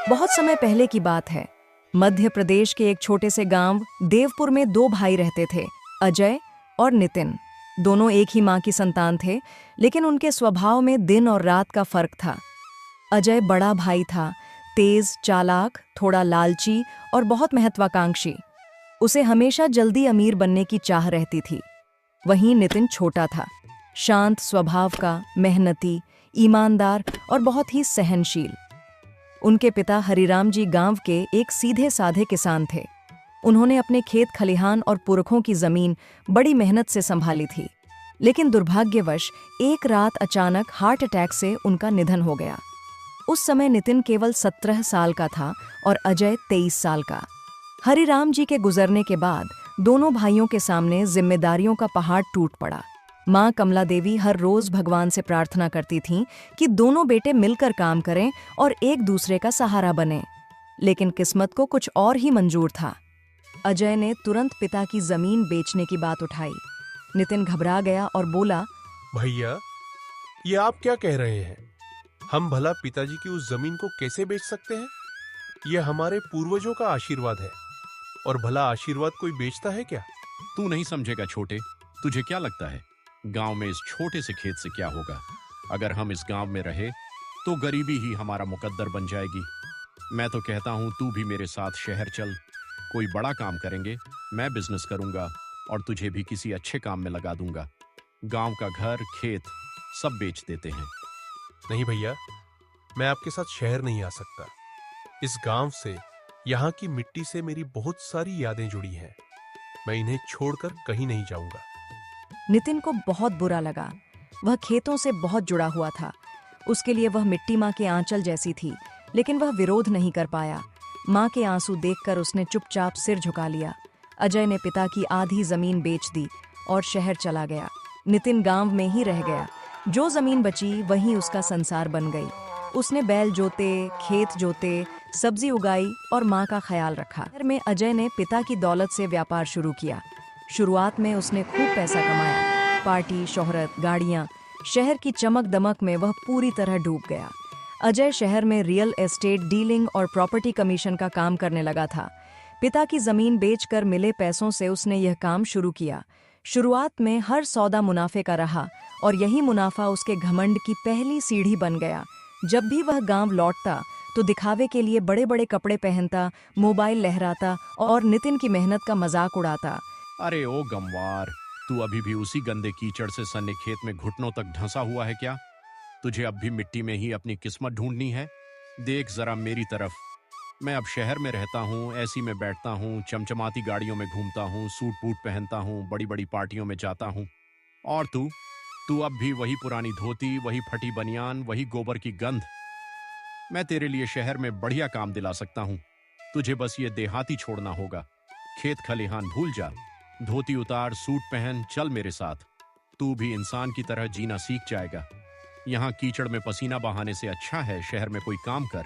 बहुत समय पहले की बात है। मध्य प्रदेश के एक छोटे से गांव देवपुर में दो भाई रहते थे, अजय और नितिन। दोनों एक ही मां की संतान थे, लेकिन उनके स्वभाव में दिन और रात का फर्क था। अजय बड़ा भाई था, तेज, चालाक, थोड़ा लालची और बहुत महत्वाकांक्षी। उसे हमेशा जल्दी अमीर बनने की चाह रहती थी। वहीं नितिन छोटा था, शांत स्वभाव का, मेहनती, ईमानदार और बहुत ही सहनशील। उनके पिता हरिराम जी गांव के एक सीधे साधे किसान थे। उन्होंने अपने खेत खलिहान और पुरखों की जमीन बड़ी मेहनत से संभाली थी, लेकिन दुर्भाग्यवश एक रात अचानक हार्ट अटैक से उनका निधन हो गया। उस समय नितिन केवल 17 साल का था और अजय 23 साल का। हरिराम जी के गुजरने के बाद दोनों भाइयों के सामने जिम्मेदारियों का पहाड़ टूट पड़ा। मां कमला देवी हर रोज भगवान से प्रार्थना करती थीं कि दोनों बेटे मिलकर काम करें और एक दूसरे का सहारा बने, लेकिन किस्मत को कुछ और ही मंजूर था। अजय ने तुरंत पिता की जमीन बेचने की बात उठाई। नितिन घबरा गया और बोला, भैया, ये आप क्या कह रहे हैं? हम भला पिताजी की उस जमीन को कैसे बेच सकते हैं? यह हमारे पूर्वजों का आशीर्वाद है, और भला आशीर्वाद कोई बेचता है क्या? तू नहीं समझेगा छोटे। तुझे क्या लगता है गांव में इस छोटे से खेत से क्या होगा? अगर हम इस गांव में रहे तो गरीबी ही हमारा मुकद्दर बन जाएगी। मैं तो कहता हूं तू भी मेरे साथ शहर चल, कोई बड़ा काम करेंगे, मैं बिजनेस करूंगा और तुझे भी किसी अच्छे काम में लगा दूंगा। गांव का घर, खेत सब बेच देते हैं। नहीं भैया, मैं आपके साथ शहर नहीं आ सकता। इस गांव से, यहाँ की मिट्टी से मेरी बहुत सारी यादें जुड़ी हैं। मैं इन्हें छोड़कर कहीं नहीं जाऊंगा। नितिन को बहुत बुरा लगा। वह खेतों से बहुत जुड़ा हुआ था। उसके लिए वह मिट्टी माँ के आंचल जैसी थी, लेकिन वह विरोध नहीं कर पाया। माँ के आंसू देखकर उसने चुपचाप सिर झुका लिया। अजय ने पिता की आधी जमीन बेच दी और शहर चला गया। नितिन गांव में ही रह गया। जो जमीन बची वहीं उसका संसार बन गई। उसने बैल जोते, खेत जोते, सब्जी उगाई और माँ का ख्याल रखा। शहर में अजय ने पिता की दौलत से व्यापार शुरू किया। शुरुआत में उसने खूब पैसा कमाया। पार्टी, शोहरत, गाड़ियां, शहर की चमक दमक में वह पूरी तरह डूब गया। अजय शहर में रियल एस्टेट डीलिंग और प्रॉपर्टी कमीशन का काम करने लगा था। पिता की जमीन बेचकर मिले पैसों से उसने यह काम शुरू किया। शुरुआत में हर सौदा मुनाफे का रहा और यही मुनाफा उसके घमंड की पहली सीढ़ी बन गया। जब भी वह गांव लौटता तो दिखावे के लिए बड़े बड़े कपड़े पहनता, मोबाइल लहराता और नितिन की मेहनत का मजाक उड़ाता। अरे ओ गमवार, तू अभी भी उसी गंदे कीचड़ से सने खेत में घुटनों तक ढंसा हुआ है क्या? तुझे अब भी मिट्टी में ही अपनी किस्मत ढूंढनी है? देख जरा मेरी तरफ। मैं अब शहर में रहता हूँ, एसी में बैठता हूँ, चमचमाती गाड़ियों में घूमता हूँ, सूट बूट पहनता हूँ, बड़ी बड़ी पार्टियों में जाता हूँ। और तू तू अब भी वही पुरानी धोती, वही फटी बनियान, वही गोबर की गंध। मैं तेरे लिए शहर में बढ़िया काम दिला सकता हूँ। तुझे बस ये देहाती छोड़ना होगा। खेत खलिहान भूल जा, धोती उतार, सूट पहन, चल मेरे साथ। तू भी इंसान की तरह जीना सीख जाएगा। यहाँ कीचड़ में पसीना बहाने से अच्छा है शहर में कोई काम कर।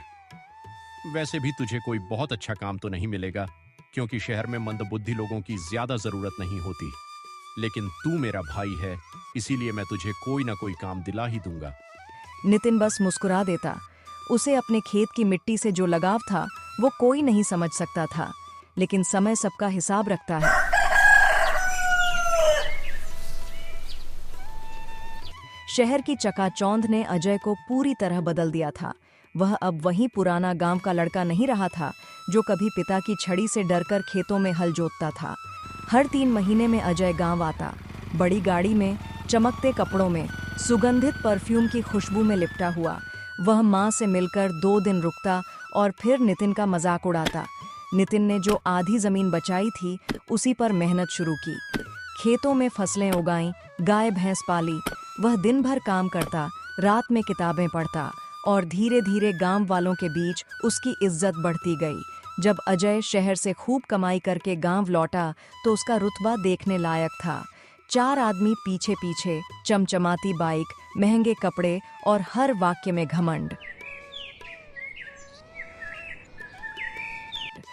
वैसे भी तुझे कोई बहुत अच्छा काम तो नहीं मिलेगा, क्योंकि शहर में मंदबुद्धि लोगों की ज्यादा जरूरत नहीं होती। लेकिन तू मेरा भाई है, इसीलिए मैं तुझे कोई ना कोई काम दिला ही दूंगा। नितिन बस मुस्कुरा देता। उसे अपने खेत की मिट्टी से जो लगाव था वो कोई नहीं समझ सकता था, लेकिन समय सबका हिसाब रखता है। शहर की चकाचौंध ने अजय को पूरी तरह बदल दिया था। वह अब वही पुराना गांव का लड़का नहीं रहा था जो कभी पिता की छड़ी से डरकर खेतों में हल जोतता था। हर 3 महीने में अजय गांव आता, बड़ी गाड़ी में, चमकते कपड़ों में, सुगंधित परफ्यूम की खुशबू में लिपटा हुआ। वह माँ से मिलकर 2 दिन रुकता और फिर नितिन का मजाक उड़ाता। नितिन ने जो आधी जमीन बचाई थी उसी पर मेहनत शुरू की। खेतों में फसलें उगाईं, गाय भैंस पाली। वह दिन भर काम करता, रात में किताबें पढ़ता और धीरे धीरे गांव वालों के बीच उसकी इज्जत बढ़ती गई। जब अजय शहर से खूब कमाई करके गांव लौटा तो उसका रुतबा देखने लायक था। 4 आदमी पीछे पीछे, चमचमाती बाइक, महंगे कपड़े और हर वाक्य में घमंड।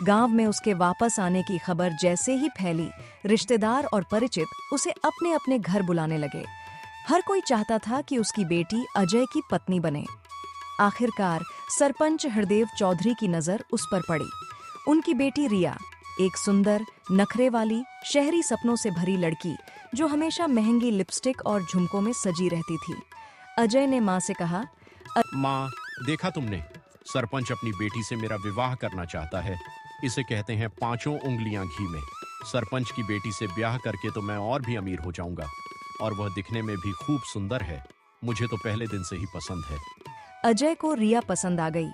गांव में उसके वापस आने की खबर जैसे ही फैली, रिश्तेदार और परिचित उसे अपने अपने घर बुलाने लगे। हर कोई चाहता था कि उसकी बेटी अजय की पत्नी बने। आखिरकार सरपंच हरदेव चौधरी की नजर उस पर पड़ी। उनकी बेटी रिया, एक सुंदर, नखरे वाली, शहरी सपनों से भरी लड़की जो हमेशा महंगी लिपस्टिक और झुमकों में सजी रहती थी। अजय ने माँ से कहा, माँ, देखा तुमने, सरपंच अपनी बेटी से मेरा विवाह करना चाहता है। इसे कहते हैं 5 उंगलियां घी में। सरपंच की बेटी से ब्याह करके तो मैं और भी अमीर हो जाऊंगा, और वह दिखने में भी खूब सुंदर है। मुझे तो पहले दिन से ही पसंद है। अजय को रिया पसंद आ गई।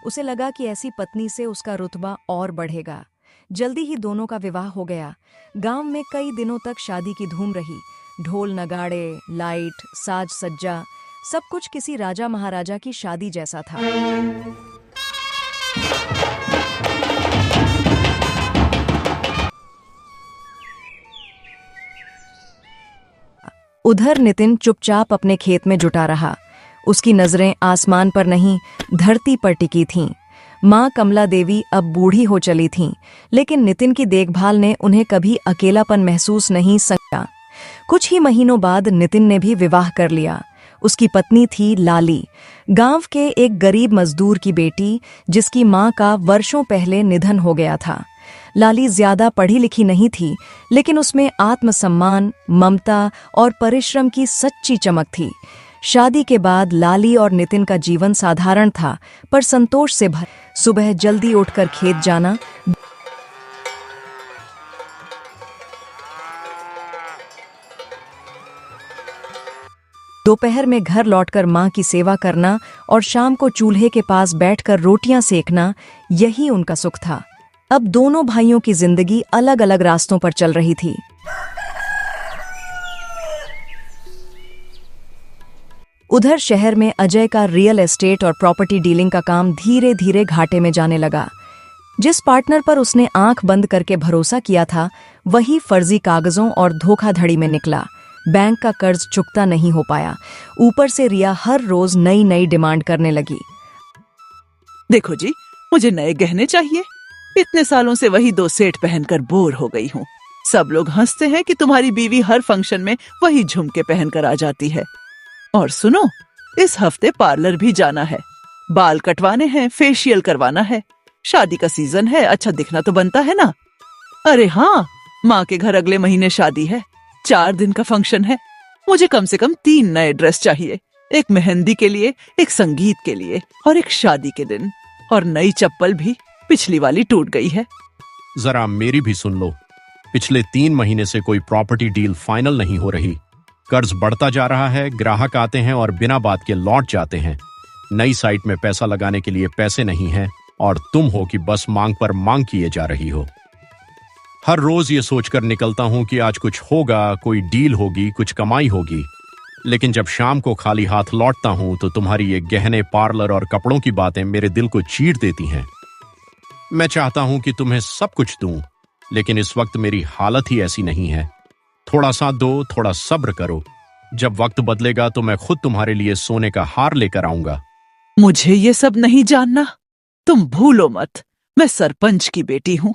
उसे लगा कि ऐसी पत्नी से उसका रुतबा और बढ़ेगा। जल्दी ही दोनों का विवाह हो गया। गांव में कई दिनों तक शादी की धूम रही। ढोल नगाड़े, लाइट, साज सज्जा, सब कुछ किसी राजा महाराजा की शादी जैसा था। उधर नितिन चुपचाप अपने खेत में जुटा रहा। उसकी नजरें आसमान पर नहीं, धरती पर टिकी थीं। माँ कमला देवी अब बूढ़ी हो चली थीं, लेकिन नितिन की देखभाल ने उन्हें कभी अकेलापन महसूस नहीं किया। कुछ ही महीनों बाद नितिन ने भी विवाह कर लिया। उसकी पत्नी थी लाली, गांव के एक गरीब मजदूर की बेटी, जिसकी माँ का वर्षों पहले निधन हो गया था। लाली ज्यादा पढ़ी लिखी नहीं थी, लेकिन उसमें आत्मसम्मान, ममता और परिश्रम की सच्ची चमक थी। शादी के बाद लाली और नितिन का जीवन साधारण था, पर संतोष से भर। सुबह जल्दी उठकर खेत जाना, दोपहर में घर लौटकर माँ की सेवा करना और शाम को चूल्हे के पास बैठकर रोटियां सेकना, यही उनका सुख था। अब दोनों भाइयों की जिंदगी अलग अलग रास्तों पर चल रही थी। उधर शहर में अजय का रियल एस्टेट और प्रॉपर्टी डीलिंग का काम धीरे धीरे घाटे में जाने लगा। जिस पार्टनर पर उसने आंख बंद करके भरोसा किया था, वही फर्जी कागजों और धोखाधड़ी में निकला। बैंक का कर्ज चुकता नहीं हो पाया। ऊपर से रिया हर रोज नई नई डिमांड करने लगी। देखो जी, मुझे नए गहने चाहिए। इतने सालों से वही 2 सेट पहनकर बोर हो गई हूँ। सब लोग हंसते हैं कि तुम्हारी बीवी हर फंक्शन में वही झुमके पहनकर आ जाती है। और सुनो, इस हफ्ते पार्लर भी जाना है। बाल कटवाने हैं, फेशियल करवाना है। शादी का सीजन है, अच्छा दिखना तो बनता है ना। अरे हाँ, माँ के घर अगले महीने शादी है। 4 दिन का फंक्शन है। मुझे कम से कम 3 नए ड्रेस चाहिए। एक मेहंदी के लिए, एक संगीत के लिए और एक शादी के दिन। और नई चप्पल भी, पिछली वाली टूट गई है। जरा मेरी भी सुन लो। पिछले 3 महीने से कोई प्रॉपर्टी डील फाइनल नहीं हो रही। कर्ज बढ़ता जा रहा है, ग्राहक आते हैं और बिना बात के लौट जाते हैं। नई साइट में पैसा लगाने के लिए पैसे नहीं हैं, और तुम हो कि बस मांग पर मांग किए जा रही हो। हर रोज ये सोचकर निकलता हूं कि आज कुछ होगा, कोई डील होगी, कुछ कमाई होगी। लेकिन जब शाम को खाली हाथ लौटता हूं तो तुम्हारी ये गहने, पार्लर और कपड़ों की बातें मेरे दिल को चीर देती हैं। मैं चाहता हूं कि तुम्हें सब कुछ दूं, लेकिन इस वक्त मेरी हालत ही ऐसी नहीं है। थोड़ा सा दो, थोड़ा सब्र करो। जब वक्त बदलेगा तो मैं खुद तुम्हारे लिए सोने का हार लेकर आऊंगा। मुझे ये सब नहीं जानना। तुम भूलो मत, मैं सरपंच की बेटी हूँ।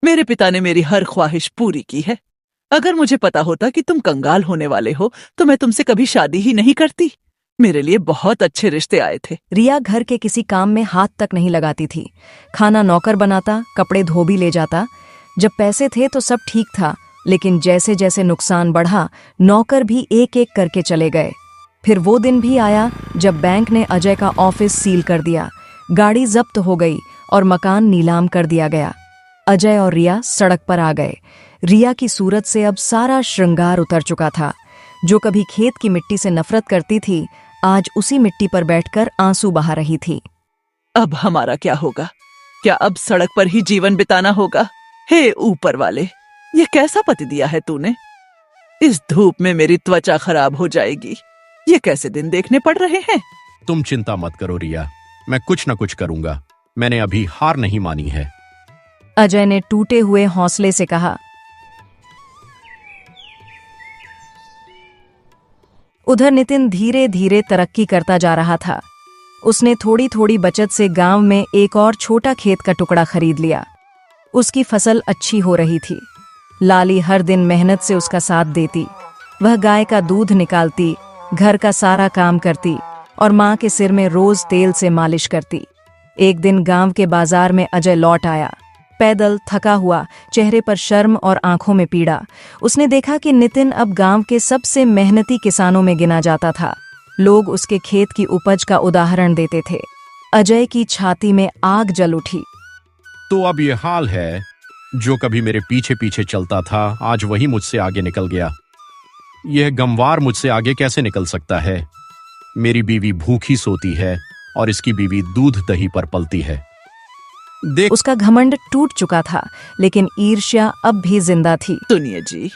मेरे पिता ने मेरी हर ख्वाहिश पूरी की है। अगर मुझे पता होता कि तुम कंगाल होने वाले हो तो मैं तुमसे कभी शादी ही नहीं करती। मेरे लिए बहुत अच्छे रिश्ते आए थे। रिया घर के किसी काम में हाथ तक नहीं लगाती थी। खाना नौकर बनाता, कपड़े धो भी ले जाता। जब पैसे थे तो सब ठीक था, लेकिन जैसे जैसे नुकसान बढ़ा, नौकर भी एक एक करके चले गए। फिर वो दिन भी आया जब बैंक ने अजय का ऑफिस सील कर दिया, गाड़ी जब्त हो गई और मकान नीलाम कर दिया गया। अजय और रिया सड़क पर आ गए। रिया की सूरत से अब सारा श्रृंगार उतर चुका था। जो कभी खेत की मिट्टी से नफरत करती थी, आज उसी मिट्टी पर बैठकर आंसू बहा रही थी। अब हमारा क्या होगा? क्या अब सड़क पर ही जीवन बिताना होगा? हे ऊपर वाले, ये कैसा पति दिया है तूने? इस धूप में मेरी त्वचा खराब हो जाएगी। ये कैसे दिन देखने पड़ रहे हैं? तुम चिंता मत करो रिया, मैं कुछ न कुछ करूंगा। मैंने अभी हार नहीं मानी है। अजय ने टूटे हुए हौसले से कहा। उधर नितिन धीरे धीरे तरक्की करता जा रहा था। उसने थोड़ी थोड़ी बचत से गांव में एक और छोटा खेत का टुकड़ा खरीद लिया। उसकी फसल अच्छी हो रही थी। लाली हर दिन मेहनत से उसका साथ देती। वह गाय का दूध निकालती, घर का सारा काम करती। और माँ के सिर में रोज तेल से मालिश करती। एक दिन गांव के बाजार में अजय लौट आया, पैदल, थका हुआ, चेहरे पर शर्म और आंखों में पीड़ा। उसने देखा कि नितिन अब गांव के सबसे मेहनती किसानों में गिना जाता था। लोग उसके खेत की उपज का उदाहरण देते थे। अजय की छाती में आग जल उठी। तो अब ये हाल है, जो कभी मेरे पीछे पीछे चलता था आज वही मुझसे आगे निकल गया। यह गमवार मुझसे आगे कैसे निकल सकता है? मेरी बीवी भूखी सोती है और इसकी बीवी दूध दही पर पलती है। देख, उसका घमंड टूट चुका था, लेकिन ईर्ष्या अब भी जिंदा थी। सुनिए जी,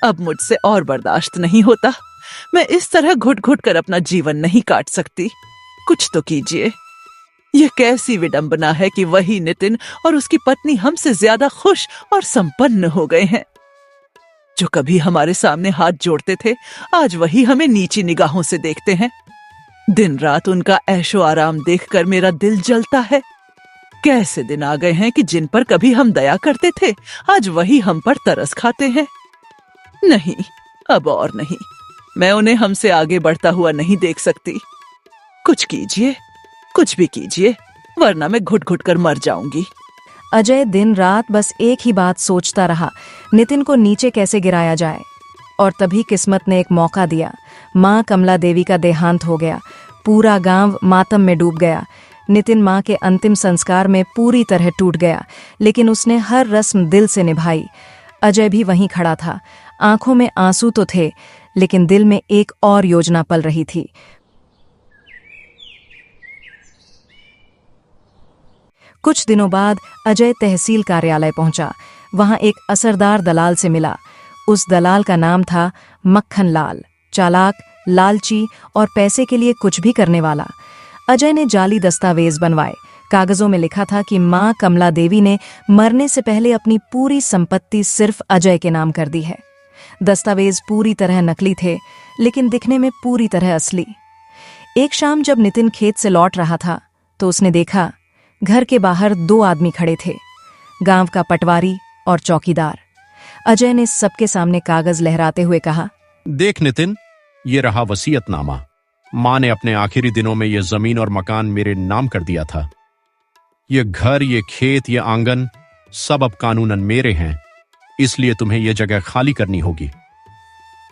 अब मुझसे और बर्दाश्त नहीं होता। मैं इस तरह घुट घुट कर अपना जीवन नहीं काट सकती। कुछ तो कीजिए। यह कैसी विडंबना है कि वही नितिन और उसकी पत्नी हमसे ज्यादा खुश और संपन्न हो गए हैं। जो कभी हमारे सामने हाथ जोड़ते थे, आज वही हमें नीची निगाहों से देखते हैं। दिन रात उनका ऐशो आराम देखकर मेरा दिल जलता है। कैसे दिन आ गए हैं कि जिन पर कभी हम दया करते थे, आज वही हम पर तरस खाते हैं। नहीं, अब और नहीं। मैं उन्हें हमसे आगे बढ़ता हुआ नहीं देख सकती। कुछ कीजिए, कुछ भी कीजिए, वरना मैं घुट घुट कर मर जाऊंगी। अजय दिन रात बस एक ही बात सोचता रहा, नितिन को नीचे कैसे गिराया जाए। और तभी किस्मत ने एक मौका दिया। माँ कमला देवी का देहांत हो गया। पूरा गांव मातम में डूब गया। नितिन माँ के अंतिम संस्कार में पूरी तरह टूट गया, लेकिन उसने हर रस्म दिल से निभाई। अजय भी वहीं खड़ा था। आंखों में आंसू तो थे, लेकिन दिल में एक और योजना पल रही थी। कुछ दिनों बाद अजय तहसील कार्यालय पहुंचा। वहां एक असरदार दलाल से मिला। उस दलाल का नाम था मक्खन लाल। चालाक, लालची और पैसे के लिए कुछ भी करने वाला। अजय ने जाली दस्तावेज बनवाए। कागजों में लिखा था कि मां कमला देवी ने मरने से पहले अपनी पूरी संपत्ति सिर्फ अजय के नाम कर दी है। दस्तावेज पूरी तरह नकली थे, लेकिन दिखने में पूरी तरह असली। एक शाम जब नितिन खेत से लौट रहा था, तो उसने देखा घर के बाहर दो आदमी खड़े थे, गांव का पटवारी और चौकीदार। अजय ने सबके सामने कागज लहराते हुए कहा, देख नितिन, ये रहा वसीयतनामा। माँ ने अपने आखिरी दिनों में यह जमीन और मकान मेरे नाम कर दिया था। ये घर, ये खेत, ये आंगन सब अब कानूनन मेरे हैं, इसलिए तुम्हें यह जगह खाली करनी होगी।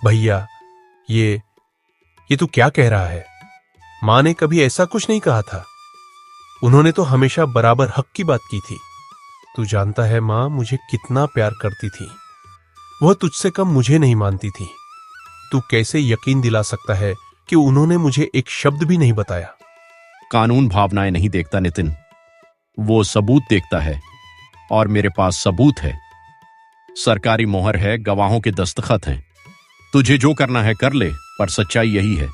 भैया, ये तू क्या कह रहा है? माँ ने कभी ऐसा कुछ नहीं कहा था। उन्होंने तो हमेशा बराबर हक की बात की थी। तू जानता है माँ मुझे कितना प्यार करती थी। वह तुझसे कम मुझे नहीं मानती थी। तू कैसे यकीन दिला सकता है कि उन्होंने मुझे एक शब्द भी नहीं बताया? कानून भावनाएं नहीं देखता नितिन, वो सबूत देखता है, और मेरे पास सबूत है। सरकारी मोहर है, गवाहों के दस्तखत हैं। तुझे जो करना है कर ले, पर सच्चाई यही है,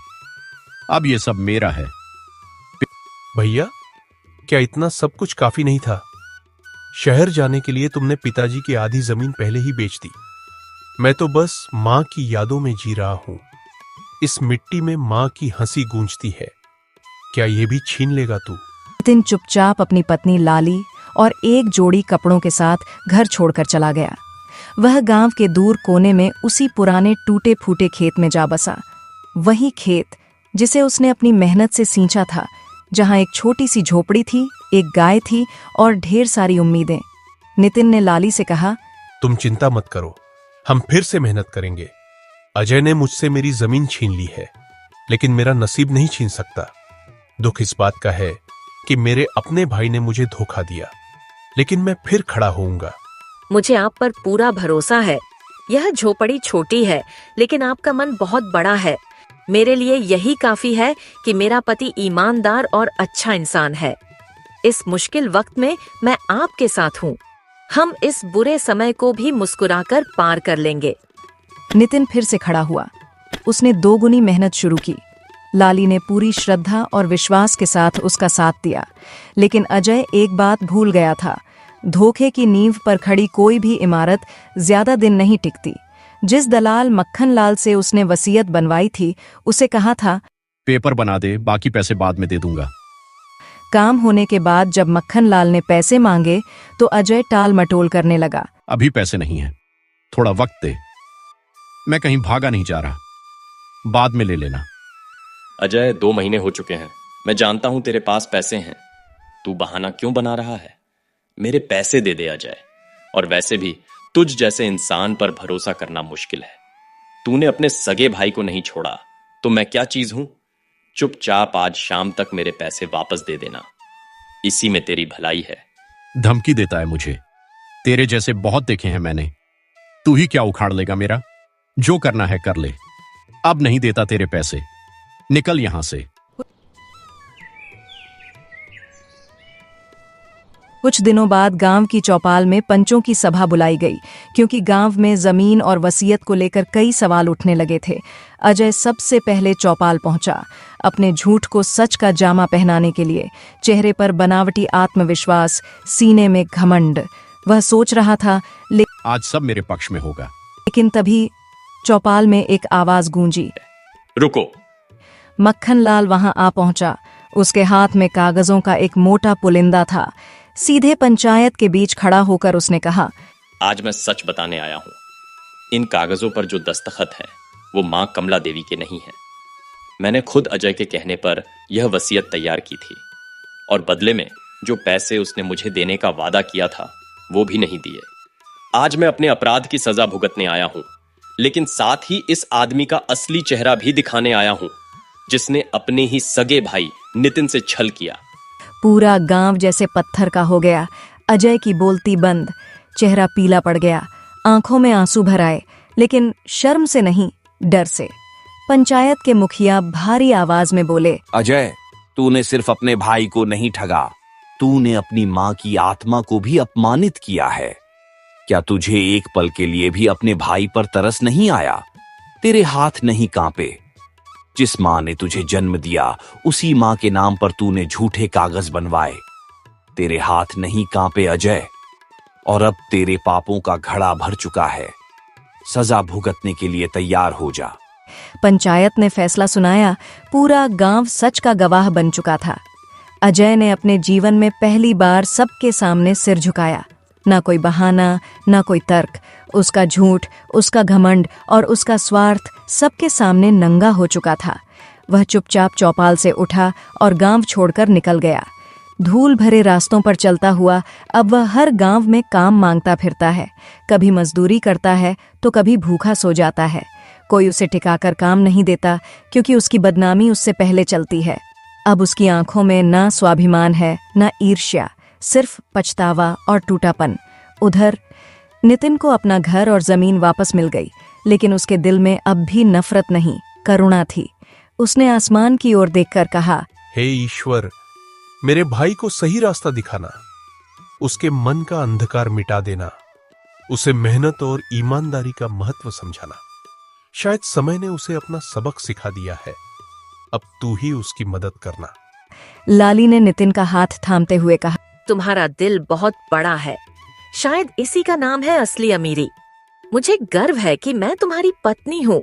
अब ये सब मेरा है। भैया, क्या इतना सब कुछ काफी नहीं था? शहर जाने के लिए तुमने पिताजी की आधी जमीन पहले ही बेच दी। मैं तो बस मां की यादों में जी रहा हूं। इस मिट्टी में मां की हंसी गूंजती है। क्या ये भी छीन लेगा तू? नितिन चुपचाप अपनी पत्नी लाली और एक जोड़ी कपड़ों के साथ घर छोड़कर चला गया। वह गांव के दूर कोने में उसी पुराने टूटे फूटे खेत में जा बसा। वही खेत जिसे उसने अपनी मेहनत से सींचा था, जहां एक छोटी सी झोपड़ी थी, एक गाय थी और ढेर सारी उम्मीदें। नितिन ने लाली से कहा, तुम चिंता मत करो, हम फिर से मेहनत करेंगे। अजय ने मुझसे मेरी जमीन छीन ली है, लेकिन मेरा नसीब नहीं छीन सकता। दुख इस बात का है कि मेरे अपने भाई ने मुझे धोखा दिया, लेकिन मैं फिर खड़ा होऊंगा। मुझे आप पर पूरा भरोसा है। यह झोपड़ी छोटी है, लेकिन आपका मन बहुत बड़ा है। मेरे लिए यही काफी है कि मेरा पति ईमानदार और अच्छा इंसान है। इस मुश्किल वक्त में मैं आपके साथ हूँ। हम इस बुरे समय को भी मुस्कुराकर पार कर लेंगे। नितिन फिर से खड़ा हुआ। उसने दोगुनी मेहनत शुरू की। लाली ने पूरी श्रद्धा और विश्वास के साथ उसका साथ दिया, लेकिन अजय एक बात भूल गया था। धोखे की नींव पर खड़ी कोई भी इमारत ज्यादा दिन नहीं टिकती। जिस दलाल मक्खन लाल से उसने वसीयत बनवाई थी, उसे कहा था, पेपर बना दे, बाकी पैसे बाद में दे दूंगा। काम होने के बाद जब मक्खन लाल ने पैसे मांगे तो अजय टाल मटोल करने लगा। अभी पैसे नहीं है, थोड़ा वक्त दे, मैं कहीं भागा नहीं जा रहा, बाद में ले लेना। अजय, 2 महीने हो चुके हैं। मैं जानता हूं तेरे पास पैसे हैं। तू बहाना क्यों बना रहा है? मेरे पैसे दे दे अजय। और वैसे भी तुझ जैसे इंसान पर भरोसा करना मुश्किल है। तूने अपने सगे भाई को नहीं छोड़ा तो मैं क्या चीज हूं? चुपचाप आज शाम तक मेरे पैसे वापस दे देना। इसी में तेरी भलाई है। धमकी देता है मुझे। तेरे जैसे बहुत देखे हैं मैंने। तू ही क्या उखाड़ लेगा मेरा? जो करना है कर ले। अब नहीं देता तेरे पैसे। निकल यहां से। कुछ दिनों बाद गांव की चौपाल में पंचों की सभा बुलाई गई, क्योंकि गांव में जमीन और वसीयत को लेकर कई सवाल उठने लगे थे। अजय सबसे पहले चौपाल पहुंचा, अपने झूठ को सच का जामा पहनाने के लिए। चेहरे पर बनावटी आत्मविश्वास, सीने में घमंड। वह सोच रहा था, आज सब मेरे पक्ष में होगा। लेकिन तभी चौपाल में एक आवाज गूंजी। रुको। मक्खनलाल वहां आ पहुंचा। उसके हाथ में कागजों का एक मोटा पुलिंदा था। सीधे पंचायत के बीच खड़ा होकर उसने कहा, आज मैं सच बताने आया हूं। इन कागजों पर जो दस्तखत है वो मां कमला देवी के नहीं है। मैंने खुद अजय के कहने पर यह वसीयत तैयार की थी, और बदले में जो पैसे उसने मुझे देने का वादा किया था वो भी नहीं दिए। आज मैं अपने अपराध की सजा भुगतने आया हूं, लेकिन साथ ही इस आदमी का असली चेहरा भी दिखाने आया हूं, जिसने अपने ही सगे भाई नितिन से छल किया। पूरा गांव जैसे पत्थर का हो गया। अजय की बोलती बंद, चेहरा पीला पड़ गया, आंखों में आंसू भर आए, लेकिन शर्म से नहीं, डर से। पंचायत के मुखिया भारी आवाज में बोले, अजय, तूने सिर्फ अपने भाई को नहीं ठगा, तूने अपनी मां की आत्मा को भी अपमानित किया है। क्या तुझे एक पल के लिए भी अपने भाई पर तरस नहीं आया? तेरे हाथ नहीं कांपे? जिस मां ने तुझे जन्म दिया उसी मां के नाम पर तूने झूठे कागज बनवाए। तेरे हाथ नहीं कांपे अजय? और अब तेरे पापों का घड़ा भर चुका है। सजा भुगतने के लिए तैयार हो जा। पंचायत ने फैसला सुनाया। पूरा गांव सच का गवाह बन चुका था। अजय ने अपने जीवन में पहली बार सबके सामने सिर झुकाया। ना कोई बहाना, ना कोई तर्क। उसका झूठ, उसका घमंड और उसका स्वार्थ सबके सामने नंगा हो चुका था। वह चुपचाप चौपाल से उठा और गांव छोड़कर निकल गया। धूल भरे रास्तों पर चलता हुआ अब वह हर गांव में काम मांगता फिरता है। कभी मजदूरी करता है तो कभी भूखा सो जाता है। कोई उसे टिकाकर काम नहीं देता, क्योंकि उसकी बदनामी उससे पहले चलती है। अब उसकी आंखों में ना स्वाभिमान है, ना ईर्ष्या, सिर्फ पछतावा और टूटापन। उधर नितिन को अपना घर और जमीन वापस मिल गई, लेकिन उसके दिल में अब भी नफरत नहीं, करुणा थी। उसने आसमान की ओर देखकर कहा, हे ईश्वर, मेरे भाई को सही रास्ता दिखाना, उसके मन का अंधकार मिटा देना, उसे मेहनत और ईमानदारी का महत्व समझाना। शायद समय ने उसे अपना सबक सिखा दिया है। अब तू ही उसकी मदद करना। लाली ने नितिन का हाथ थामते हुए कहा, तुम्हारा दिल बहुत बड़ा है। शायद इसी का नाम है असली अमीरी। मुझे गर्व है कि मैं तुम्हारी पत्नी हूँ।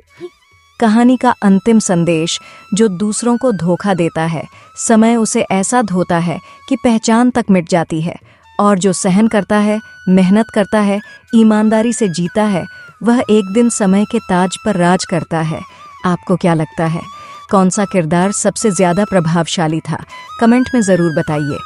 कहानी का अंतिम संदेश, जो दूसरों को धोखा देता है, समय उसे ऐसा धोता है कि पहचान तक मिट जाती है। और जो सहन करता है, मेहनत करता है, ईमानदारी से जीता है, वह एक दिन समय के ताज पर राज करता है। आपको क्या लगता है, कौन सा किरदार सबसे ज्यादा प्रभावशाली था? कमेंट में जरूर बताइए।